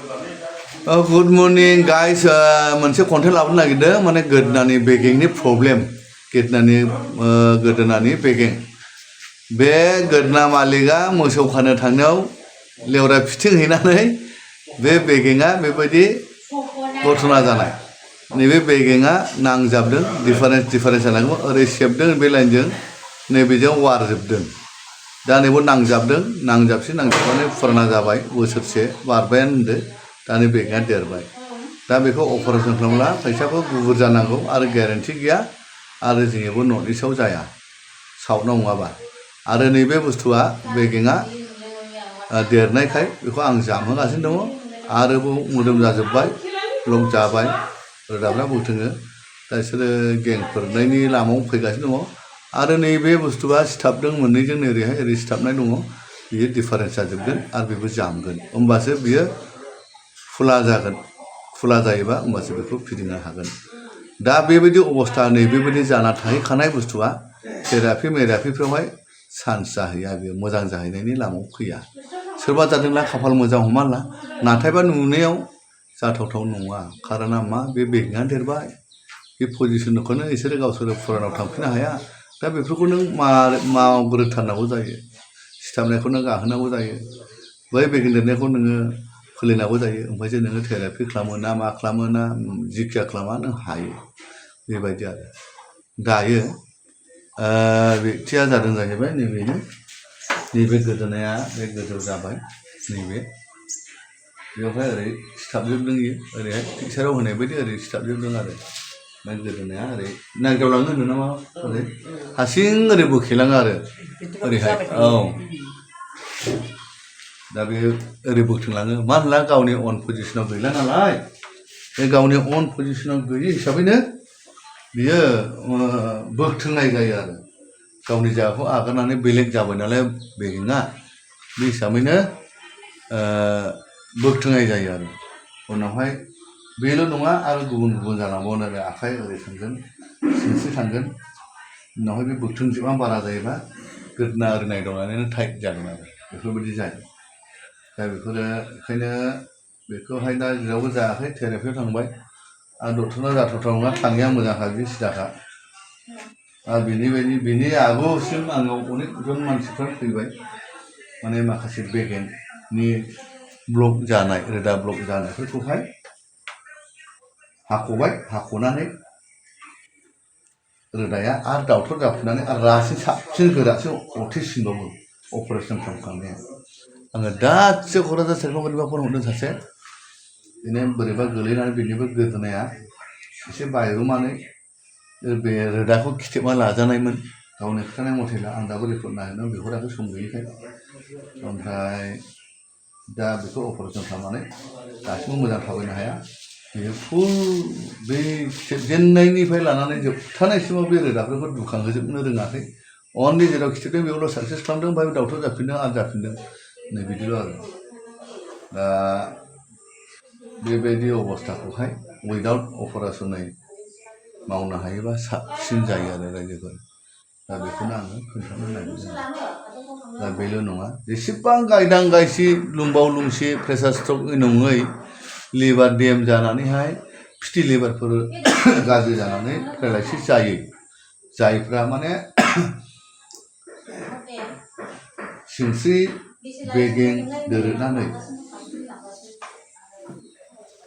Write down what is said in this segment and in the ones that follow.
Good morning guys. मोनसे content लाबोनो नागिरदों माने गोदोनानि बेगेंनि प्रब्लेम गोदोनानि बेगें बे गोदोना मालिकआ मोसौ खानो थांनायाव लेवरा फिथिं हैनानै बे बेगेंआ बेबायदि घटना जानाय नैबे बेगेंआ नांजाबदों डिफारेन्स जानांगौ ओरै सेबदों बे लाइनजों नैबेजों वारजोबदों दा नैबो नांजाबनानै फुराना जाबाय बोसोरसे बारबायानो होनदो दानि बेगेंआ देरबाय दा बेखौ अपारेसन खालामब्ला फैसाखौ गुबुर जानांगौ आरो ग्यारेन्टि गैया आरो जोंनियावबो नर्थ इस्टआव जाया साउथनाव नङाबा आरो नैबे बुस्थुआ बेगेंआ देरनायखाय बेखौ आं जामहोगासिनो दङ आरोबाव मोदोम जाजोब्बाय ब्लक जाबाय रोदाफ्रा बोथोङो दा बिसोरो गेंफोरनायनि लामायाव फैगासिनो दङ आरो नैबे बुस्थुआ सिथाबदों मोननैजों ओरै सिथाबनाय दङ बियो डिफारेन्स जाजोबगोन आरो बेबो जामगोन होमबासो बियो खुला जागोन खुला जायोबा होमबासो बेखौ फिदिंनो हागोन दा बेबायदि अबस्था नैबेबायदि जाना थाहैखानाय बुस्थुआ थेरापिफ्रावहाय चान्स जाहैया बेयो मोजां जाहैनायनि लामायाव फैया सोरबा जादोंला खाफाल मोजां हमना ला नाथायबा नुनायाव जाथावथाव नङा खारना मा बे बेगेंआ देरबाय बे पजिसनखौनो बिसोरो गावसोरो फुरानाव थांफिननो हाया दा बेफोरखौ नों मावग्रोथारनांगौ जायो सिथाबनायखौ नों गाहोनांगौ जायो बै बेगें देरनायखौ नोङो फोलिनांगौ जायो ओमफ्रायसो नोङो थेरापि खालामो ना मा खालामो ना जिखिया खालामा नों हायो बेबायदि आरो दायो बेक्तिया जादों जाहैबाय नैबेनो नैबे गोदोनाया बे गोजौ जाबाय नैबे बेवहाय ओरै सिथाबजोबदों इयो ओरैहाय पिक्साराव होनाय बायदि ओरै सिथाबजोबदों आरो ओमफ्राय गोदोनाया ओरै नांदावलाङो होनो नामा ओरै हारसिं ओरै बोखेलाङो आरो ओरैहाय औ दा बे ओरै बोथोंलाङो मा होनला गावनि अन पजिसनाव गैला नालाय बे गावनि अन पजिसनाव गैयि हिसाबैनो बियो बोथोंनाय जायो आरो गावनि जायगाखौ आगारनानै बेलेग जाबाय नालाय बेगेंआ बे हिसाबैनो बोथोंनाय जायो आरो उनावहाय बेल' नङा आरो गुबुन जालांबावगोन आरो आखाइ ओरै थांगोन सिनस्रि थांगोन उनावहाय बे बोथोंजोबा बारा जायोबा गोदोना ओरै नायदावनानैनो टाइट जागोन आरो बेफोरबायदि जायो दा बेफोरो ओंखायनो बेखौहाय दा जेरावबो जायाखै थेरापियाव थांबाय आरो डक्टरनाव जाथावथाव नङा थाङैया मोजांखा बे सिदाखा आरो बिनि आगोलसिम आंनाव अनेकजन मानसिफ्रा फैबाय माने माखासे बेगेंनि ब्लक जानाय रोदा ब्लक जानायफोरखौहाय हाख'नानै रोदाया आरो दावथर जाफिननानै आरो साबसिन गोरासिन अरथेसिनबावो अपारेसन खालामखांनाया आङो दासो क'क्राझार सेरफांगुरिनिफ्राय फन हरदों सासे बिदिनो बोरैबा गोलैनानै बेनिबो गोदोनाया एसे बायगोमानै बे रोदाखौ खिथेबना लाजानायमोन गावनि खोथानाय मथेला आं दाबो रिपर्ट नायनो बिहराखै सम गैयिखाय ओमफ्राय दा बेखौ अपारेसन खालामनानै दासिमबो मोजां थाबायनो हाया बेयो फुल बे खिथेबजेननायनिफ्राय लानानै जोबथानायसिमाव बे रोदाफोरखौ दुखांहोजोबनो रोङाखै अनलि जेराव खिथेबदों बेयावल' साक्सेस खालामदों ओमफ्राय दावथर जाफिनदों आरो जाफिनदों नै बिदिल' आरो दा बेबायदि अबस्थाखौहाय उइदाउट अपारेसनै मावनो हायोबा साबसिन जायो आरो रायजोफोर दा बेखौनो आङो खोन्थानो नागिरदों दा बेल' नङा जेसेबां गायदां गायसि लुंबाव लुंसि प्रेसार स्ट्रक नङै लिभार डेम जानानैहाय फिथि लिभारफोर गाज्रि जानानै पेरालाइसिस जायो जायफ्रा माने सिनस्रि बेगें दोरोदनानै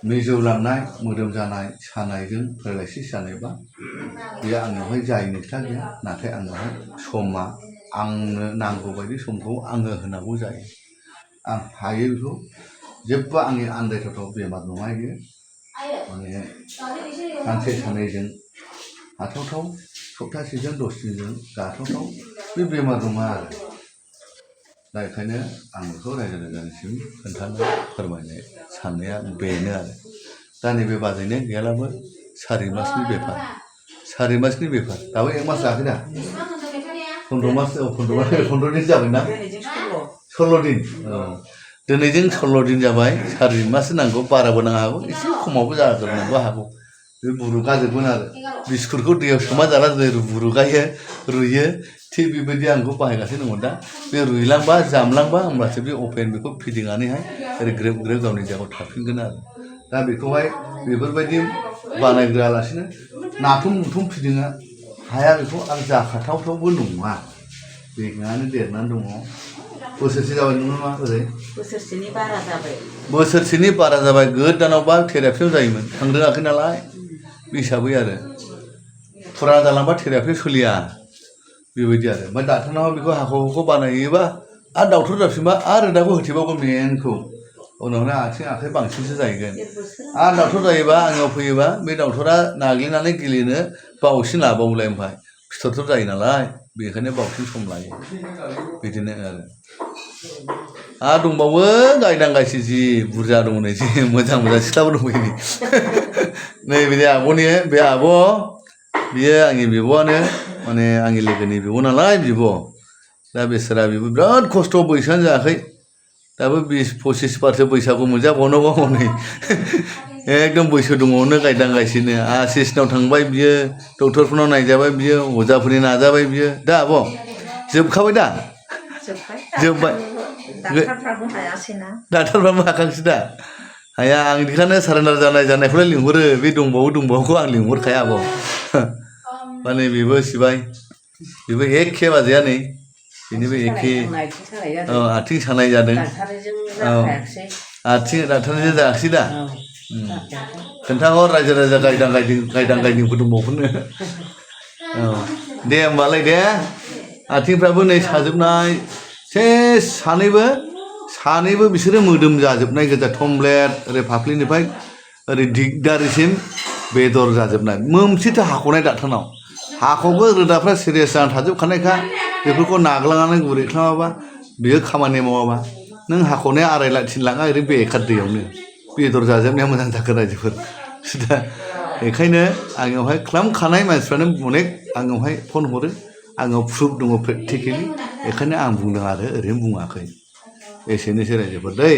मिजौलांनाय मोदोम जानाय सानायजों पेरालाइसिस जानायबा बेयो आंनावहाय जायैनि खोथा गैया नाथाय आंनावहाय समा आंनो नांगौ बायदि समखौ आङो होनांगौ जायो आं हायो बेखौ जेबो आंनि आन्दायथावथाव बेमार नङा बेयो माने सानसे साननैजों हाथावथाव सप्तासेजों 10 दिनजों गाथावथाव बे बेमार नङा आरो दा बेखायनो आं बेखौ रायजो राजानिसिम खोन्थानो फोरमायनो साननाया बेनो आरो दा नैबे बाजैनो गैयालाबो 4 मासनि बेफार दाबो 1 मास जायाखै दा 15 दिन जाबायना 16 दिन औ दिनैजों 16 दिन जाबाय 4 मास नांगौ बाराबो नाङा हागौ एसे खमावबो जाग्रोनोबो हागौ बे बुरुगाजोबगोन आरो बिस्कुटखौ दैयाव सोमा जाला रुगायो रुयो थिग बेबायदि आंखौ बाहायगासिनो दङ दा बे रुइलांबा जामलांबा होमब्लासो बे अपेन बेखौ फिदिंनानैहाय ओरै ग्रोब ग्रोब गावनि जायगायाव थाफिनगोन आरो दा बेखौहाय बेफोरबायदि बानायग्रोआलासिनो नाथुम नुथुम फिदिंनो हाया बेखौ आरो जाखाथावथावबो नङा बेगेङानो देरनानै दङ बोसोरसे जाबाय नङा मा ओरै बोसोरसेनि बारा जाबाय बोसोरसेनि बारा जाबाय गोदानावबा थेरापियाव जायोमोन थांरोङाखै नालाय बे हिसाबै आरो फुरा जालांबा थेरापियाव सोलिया बेबायदि आरो ओमफ्राय डाक्टारनाव बेखौ हाखौ बानायोबा आरो डाक्टर जाफिनबा आरो रोदाखौ होथेबावगोन मेनखौ उनावनो आथिं आखाइ बांसिनसो जाहैगोन आरो डाक्टर जायोबा आंनाव फैयोबा बे डाक्टरा नाग्लिनानै गेलेनो बावसिन लाबावलाय ओमफ्राय फिथरफोर जायो नालाय बेखायनो बावसिन सम लायो बिदिनो आरो दंबावो गायदांगासि जि बुरजा दङ नै जि मोजां मोजां सिख्लाफोर दंफैयो नै बे आब'नि बे आब' बियो आंनि बिब'आनो माने आंनि लोगोनि बिब' नालाय बिब' दा बेसोरा बेबो बिराद खस्थ' बैसोआनो जायाखै दाबो 20-25 बैसागु मोनजाबावनांगौ हनै एकदम बैसो दङनो गायदांगासिनो आसिसनाव थांबाय बियो डक्टरफोरनाव नायजाबाय बियो अजाफोरनि नाजाबाय बियो दा आब' जोबखाबाय दा जोब्बाय डाक्टारफ्राबो हायासैना डाक्टारफ्राबो हाखांसै दा हाया आं बेखायनो सारेन्डार जानायखौलाय लिंहरो बे दंबावोखौ आं लिंहरखाया आब' माने बेबो सिबाय बेबो एखे बाजैया नै बेनिबो एखे आथिं सानाय जादों आथिं डाक्टारजों जायाखिसै दा खोन्थाहर रायजो राजा गायदां गायदिंफोर दंबावोनो औ दे होमबालाय दे आथिंफ्राबो नै साजोबनाय सेस सानैबो बिसोरो मोदोम जाजोबनाय गोजा थमब्लेट ओरै फाफ्लिनिफ्राय ओरै दिगदारिसिम बेदर जाजोबनाय मोनसेथ' हाख'नाय डाक्टारनाव हाखौबो रोदाफ्रा सिरियास जानानै थाजोबखानायखा बेफोरखौ नाग्लांनानै गुरै खालामाबा बेयो खामानि मावाबा नों हाख'नाया 2.5 लाख 3 लाखआ ओरैनो बेखार दैयावनो बेदर जाजोबनाया मोजां जाखो रायजोफोर दा बेखायनो आंनावहाय खालामखानाय मानसिफ्रानो अनेक आंनावहाय फन हरो आंनाव प्रुफ दङ प्रेक्टिकेलि बेखायनो आं बुंदों आरो ओरैनो बुङाखै एसेनोसै रायजोफोर दै